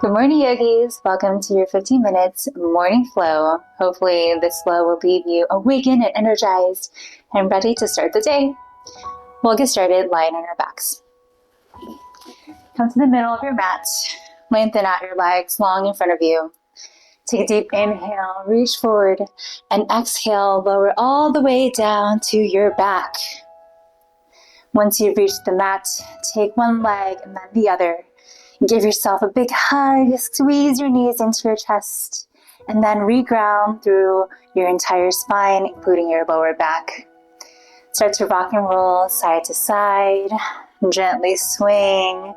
Good morning, yogis. Welcome to your 15 minutes morning flow. Hopefully, this flow will leave you awakened and energized and ready to start the day. We'll get started lying on our backs. Come to the middle of your mat. Lengthen out your legs long in front of you. Take a deep inhale, reach forward, and exhale, lower all the way down to your back. Once you've reached the mat, take one leg and then the other. Give yourself a big hug, squeeze your knees into your chest, and then reground through your entire spine, including your lower back. Start to rock and roll side to side, gently swing,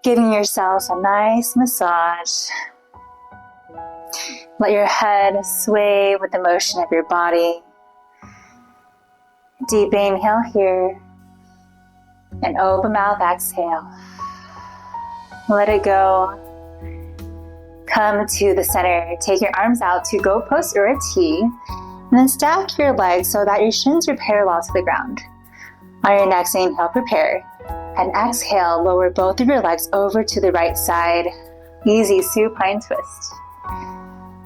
giving yourself a nice massage. Let your head sway with the motion of your body. Deep inhale here, and open mouth exhale. Let it go. Come to the center. Take your arms out to go post or a T, and then stack your legs so that your shins are parallel to the ground. On your next inhale, prepare. And exhale, lower both of your legs over to the right side. Easy supine twist.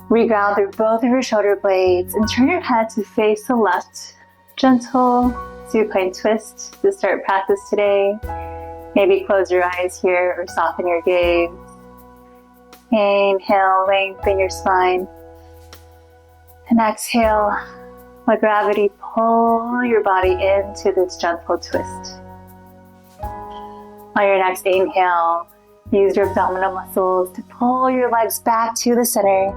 Reground through both of your shoulder blades and turn your head to face the left. Gentle supine twist to start practice today. Maybe close your eyes here or soften your gaze. Inhale, lengthen your spine. And exhale, let gravity pull your body into this gentle twist. On your next inhale, use your abdominal muscles to pull your legs back to the center.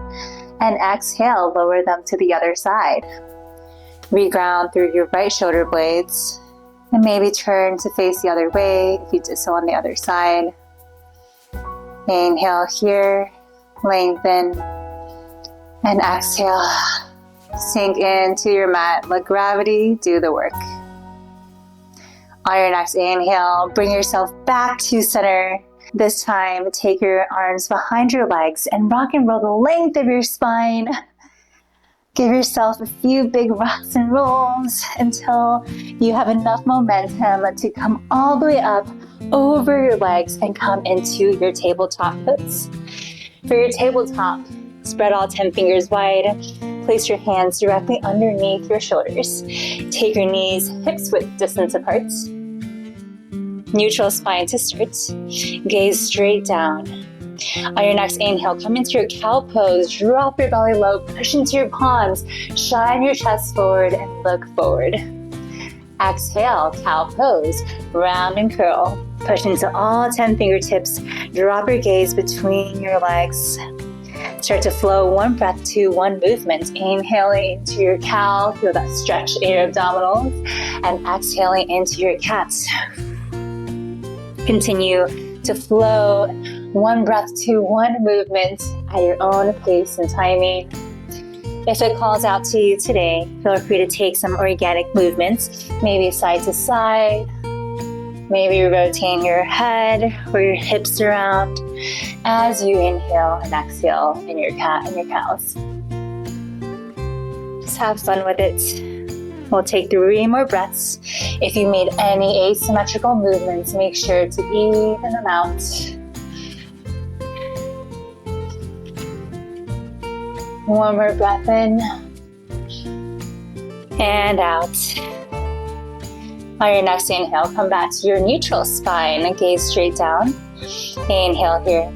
And exhale, lower them to the other side. Reground through your right shoulder blades. And maybe turn to face the other way if you did so on the other side. Inhale here, lengthen, and exhale. Sink into your mat, let gravity do the work. On your next inhale, bring yourself back to center. This time, take your arms behind your legs and rock and roll the length of your spine. Give yourself a few big rocks and rolls until you have enough momentum to come all the way up over your legs and come into your tabletop puts. For your tabletop, spread all 10 fingers wide. Place your hands directly underneath your shoulders. Take your knees hips-width distance apart. Neutral spine to start. Gaze straight down. On your next inhale, come into your cow pose, drop your belly low, push into your palms, shine your chest forward and look forward. Exhale, cow pose, round and curl. Push into all 10 fingertips, drop your gaze between your legs. Start to flow one breath to one movement. Inhaling into your cow, feel that stretch in your abdominals, and exhaling into your cat. Continue to flow one breath to one movement at your own pace and timing. If it calls out to you today, feel free to take some organic movements, maybe side to side, maybe rotating your head or your hips around as you inhale and exhale in your cat and your cows. Just have fun with it. We'll take 3 more breaths. If you made any asymmetrical movements, make sure to even them out. One more breath in and out. On your next inhale, come back to your neutral spine and gaze straight down. Inhale here.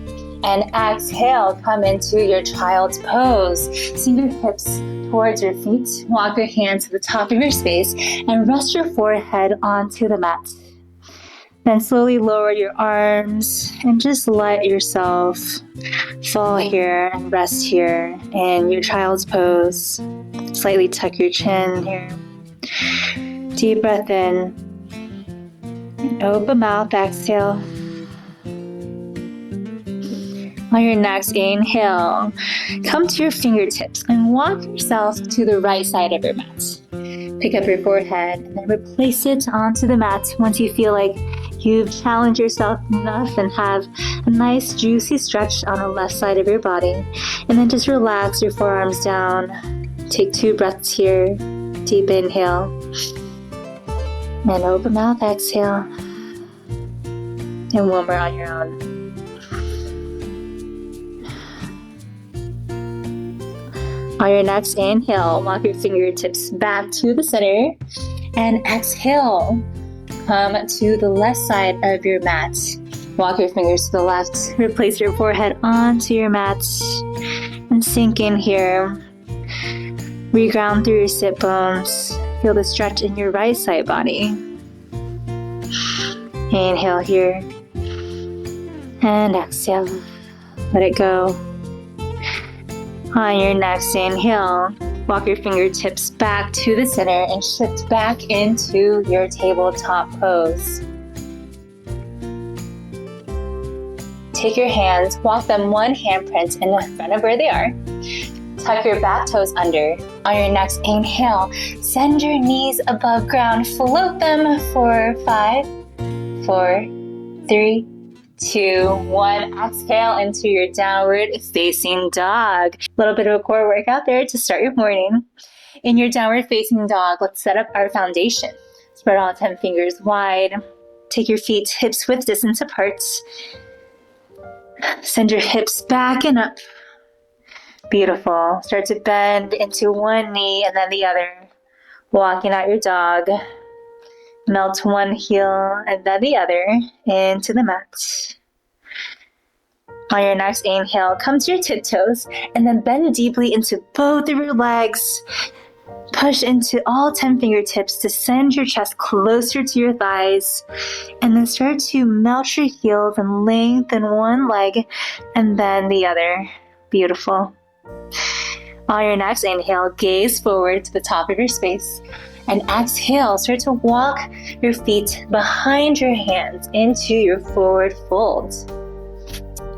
And exhale, come into your child's pose. Sink your hips towards your feet. Walk your hands to the top of your space and rest your forehead onto the mat. Then slowly lower your arms and just let yourself fall here and rest here in your child's pose. Slightly tuck your chin here. Deep breath in. Open mouth, exhale. On your next inhale, come to your fingertips and walk yourself to the right side of your mat. Pick up your forehead and then replace it onto the mat once you feel like you've challenged yourself enough and have a nice juicy stretch on the left side of your body. And then just relax your forearms down. Take 2 breaths here. Deep inhale. And open mouth, exhale. And one more on your own. On your next inhale, walk your fingertips back to the center. And exhale, come to the left side of your mat. Walk your fingers to the left. Replace your forehead onto your mat. And sink in here. Reground through your sit bones. Feel the stretch in your right side body. Inhale here. And exhale. Let it go. On your next inhale, walk your fingertips back to the center and shift back into your tabletop pose. Take your hands, walk them one handprint in front of where they are. Tuck your back toes under. On your next inhale, send your knees above ground. Float them for 5, 4, 3, 2, 1. Exhale into your downward facing dog. A little bit of a core workout there to start your morning. In your downward facing dog, let's set up our foundation. Spread all 10 fingers wide. Take your feet hips width distance apart. Send your hips back and up. Beautiful. Start to bend into one knee and then the other. Walking out your dog. Melt one heel and then the other into the mat. On your next inhale, come to your tiptoes and then bend deeply into both of your legs. Push into all 10 fingertips to send your chest closer to your thighs. And then start to melt your heels and lengthen one leg and then the other. Beautiful. On your next inhale, gaze forward to the top of your space. And exhale, start to walk your feet behind your hands into your forward fold.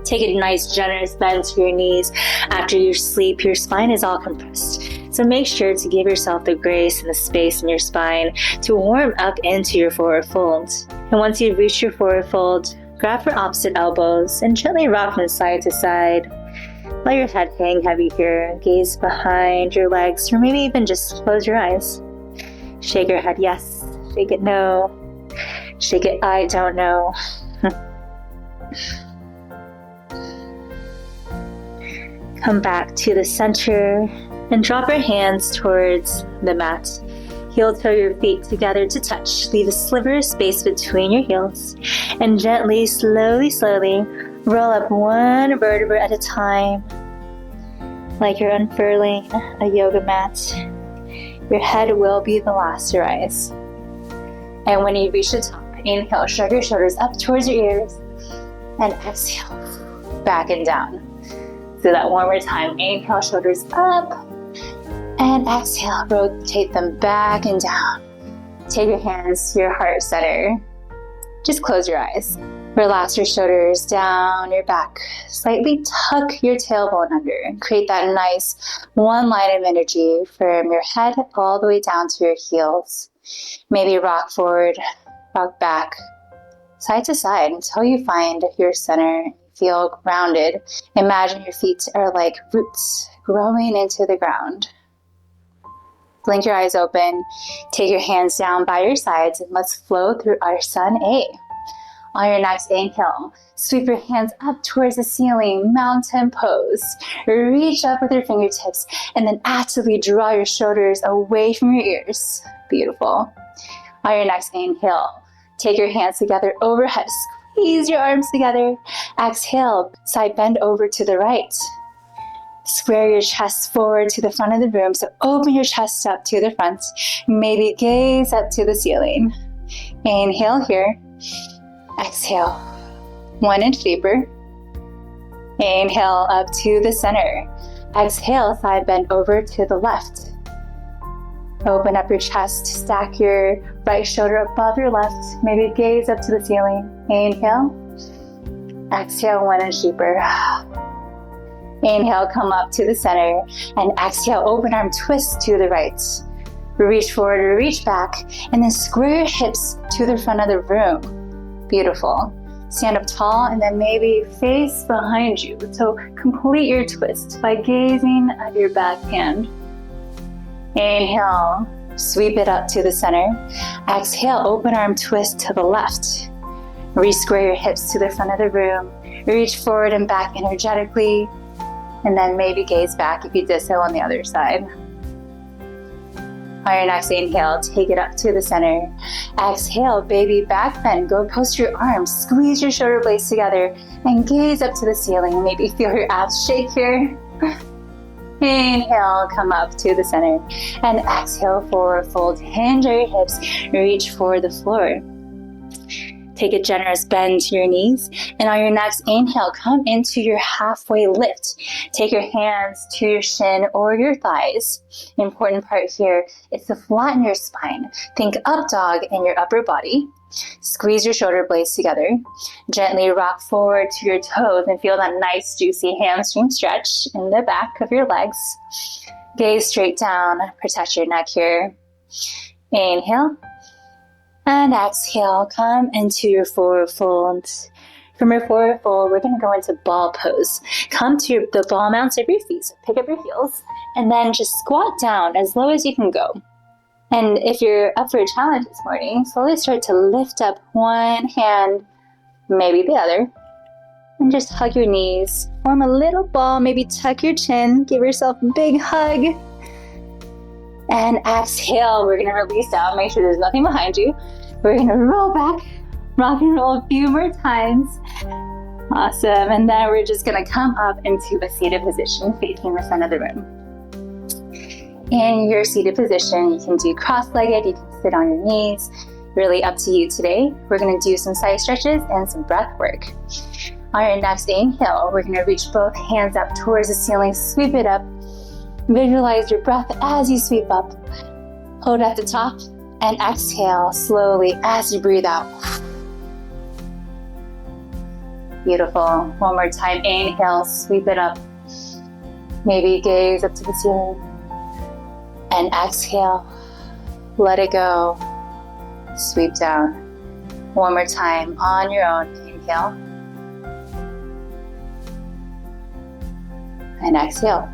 Take a nice generous bend to your knees. After you sleep, your spine is all compressed. So make sure to give yourself the grace and the space in your spine to warm up into your forward fold. And once you've reached your forward fold, grab your opposite elbows and gently rock from side to side. Let your head hang heavy here. Gaze behind your legs, or maybe even just close your eyes. Shake your head yes, shake it no, shake it I don't know. Come back to the center and drop your hands towards the mat. Heel toe your feet together to touch. Leave a sliver of space between your heels. And gently, slowly, roll up one vertebra at a time. Like you're unfurling a yoga mat. Your head will be the last to rise. And when you reach the top, inhale, shrug your shoulders up towards your ears. And exhale, back and down. Do that one more time. Inhale, shoulders up. And exhale, rotate them back and down. Take your hands to your heart center. Just close your eyes. Relax your shoulders down your back. Slightly tuck your tailbone under and create that nice one line of energy from your head all the way down to your heels. Maybe rock forward, rock back, side to side until you find your center. Feel grounded. Imagine your feet are like roots growing into the ground. Blink your eyes open. Take your hands down by your sides and let's flow through our Sun A. On your next inhale, sweep your hands up towards the ceiling, mountain pose. Reach up with your fingertips and then actively draw your shoulders away from your ears. Beautiful. On your next inhale, take your hands together overhead. Squeeze your arms together. Exhale, side bend over to the right. Square your chest forward to the front of the room. So open your chest up to the front. Maybe gaze up to the ceiling. Inhale here. Exhale. One inch deeper. Inhale up to the center. Exhale, side bend over to the left. Open up your chest. Stack your right shoulder above your left. Maybe gaze up to the ceiling. Inhale. Exhale, 1 inch deeper. Inhale, come up to the center. And exhale, open arm twist to the right. Reach forward or reach back. And then square your hips to the front of the room. Beautiful. Stand up tall and then maybe face behind you. So complete your twist by gazing at your back hand. Inhale, sweep it up to the center. Exhale, open arm twist to the left. Re-square your hips to the front of the room. Reach forward and back energetically. And then maybe gaze back if you did so on the other side. On your next inhale, take it up to the center. Exhale, baby back bend. Go post your arms, squeeze your shoulder blades together, and gaze up to the ceiling. Maybe feel your abs shake here. Inhale, come up to the center. And exhale, forward fold. Hinge your hips, reach for the floor. Take a generous bend to your knees. And on your next inhale, come into your halfway lift. Take your hands to your shin or your thighs. The important part here is to flatten your spine. Think up dog in your upper body. Squeeze your shoulder blades together. Gently rock forward to your toes and feel that nice juicy hamstring stretch in the back of your legs. Gaze straight down. Protect your neck here. Inhale. And exhale, come into your forward fold. From your forward fold, we're going to go into ball pose. Come to the ball mounts of your feet, so pick up your heels, and then just squat down as low as you can go. And if you're up for a challenge this morning, slowly start to lift up one hand, maybe the other, and just hug your knees. Form a little ball, maybe tuck your chin, give yourself a big hug. And exhale, we're going to release out, make sure there's nothing behind you. We're going to roll back, rock and roll a few more times. Awesome. And then we're just going to come up into a seated position facing the center of the room. In your seated position, you can do cross-legged, you can sit on your knees. Really up to you today. We're going to do some side stretches and some breath work. On your next inhale, we're going to reach both hands up towards the ceiling, sweep it up. Visualize your breath as you sweep up. Hold at the top and exhale slowly as you breathe out. Beautiful. One more time. Inhale, sweep it up. Maybe gaze up to the ceiling. And exhale, let it go. Sweep down. One more time on your own. Inhale. And exhale.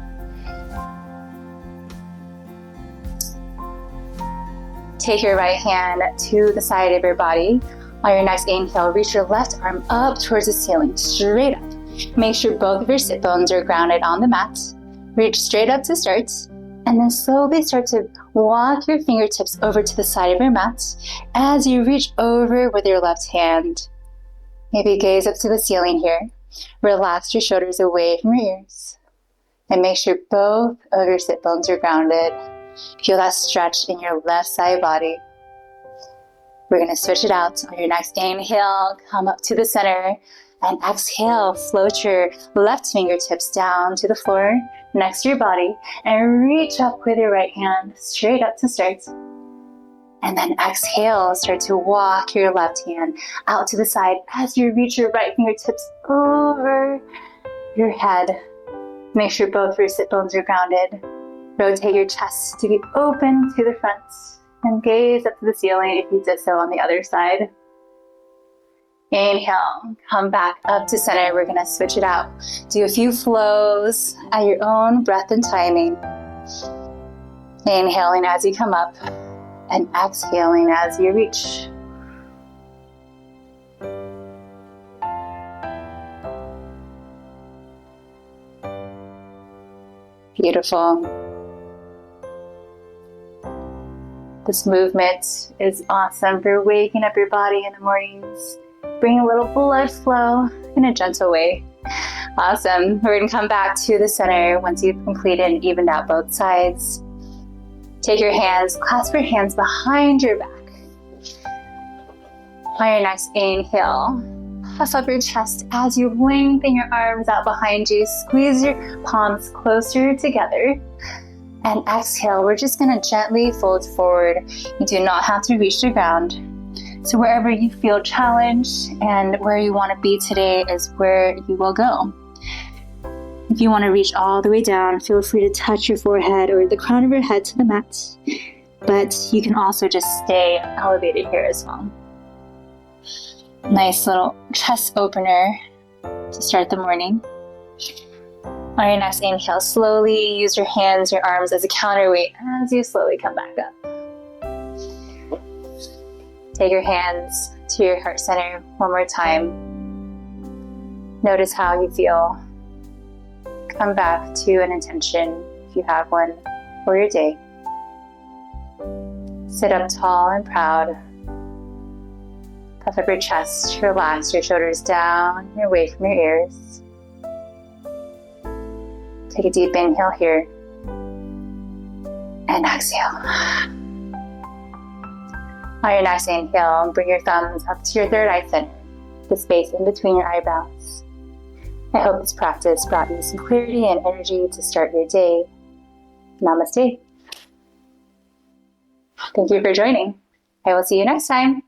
Take your right hand to the side of your body. On your next inhale, reach your left arm up towards the ceiling, straight up. Make sure both of your sit bones are grounded on the mat. Reach straight up to start, and then slowly start to walk your fingertips over to the side of your mat as you reach over with your left hand. Maybe gaze up to the ceiling here. Relax your shoulders away from your ears. And make sure both of your sit bones are grounded. Feel that stretch in your left side body. We're going to switch it out. On your next inhale, come up to the center. And exhale, float your left fingertips down to the floor next to your body. And reach up with your right hand straight up to start. And then exhale, start to walk your left hand out to the side as you reach your right fingertips over your head. Make sure both of your sit bones are grounded. Rotate your chest to be open to the front and gaze up to the ceiling if you did so on the other side. Inhale, come back up to center. We're going to switch it out. Do a few flows at your own breath and timing. Inhaling as you come up and exhaling as you reach. Beautiful. This movement is awesome for waking up your body in the mornings. Bring a little blood flow in a gentle way. Awesome. We're going to come back to the center once you've completed and evened out both sides. Take your hands, clasp your hands behind your back. On your next inhale, puff up your chest as you lengthen your arms out behind you. Squeeze your palms closer together. And exhale, we're just going to gently fold forward. You do not have to reach the ground. So wherever you feel challenged and where you want to be today is where you will go. If you want to reach all the way down, feel free to touch your forehead or the crown of your head to the mat. But you can also just stay elevated here as well. Nice little chest opener to start the morning. On your next inhale, slowly use your hands, your arms as a counterweight as you slowly come back up. Take your hands to your heart center one more time. Notice how you feel. come back to an intention, if you have one, for your day. Sit up tall and proud. Puff up your chest, relax your shoulders down and away from your ears. Take a deep inhale here. And exhale. On your next inhale, bring your thumbs up to your third eye center, the space in between your eyebrows. I hope this practice brought you some clarity and energy to start your day. Namaste. Thank you for joining. I will see you next time.